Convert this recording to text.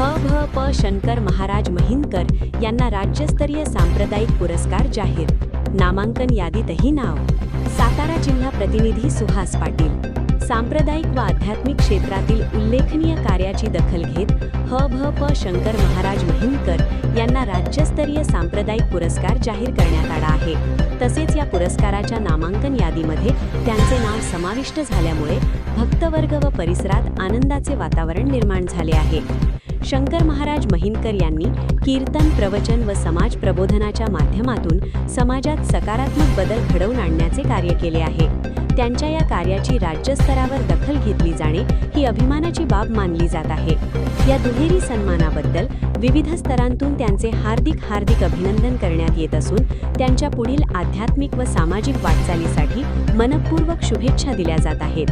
भ प शंकर महाराज महिनकर यांना राज्यस्तरीय सांप्रदायिक पुरस्कार जाहीर। नामांकन यादीतही नाव सातारा जिल्हा प्रतिनिधी सुहास पाटील। सांप्रदायिक व आध्यात्मिक क्षेत्रातील उल्लेखनीय कार्याची दखल घेत भ प शंकर महाराज महिनकर यांना राज्यस्तरीय सांप्रदायिक पुरस्कार जाहीर करण्यात आला आहे। तसेच या पुरस्काराच्या नामांकन यादीमध्ये त्यांचे नाव समाविष्ट झाल्यामुळे भक्तवर्ग व परिसरात आनंदाचे वातावरण निर्माण झाले आहे। शंकर महाराज महिनकर यांनी कीर्तन, प्रवचन व समाज प्रबोधनाच्या माध्यमातून समाजात सकारात्मक बदल घडवून आणण्याचे कार्य केले आहे। त्यांच्या या कार्याची राज्यस्तरावर दखल घेतली जाणे ही अभिमानाची बाब मानली जात आहे। या दुहेरी सन्मानाबद्दल विविध स्तरांतून त्यांचे हार्दिक अभिनंदन करण्यात येत असून त्यांच्या पुढील आध्यात्मिक व सामाजिक वाटचालीसाठी मनपूर्वक शुभेच्छा दिल्या जात आहेत।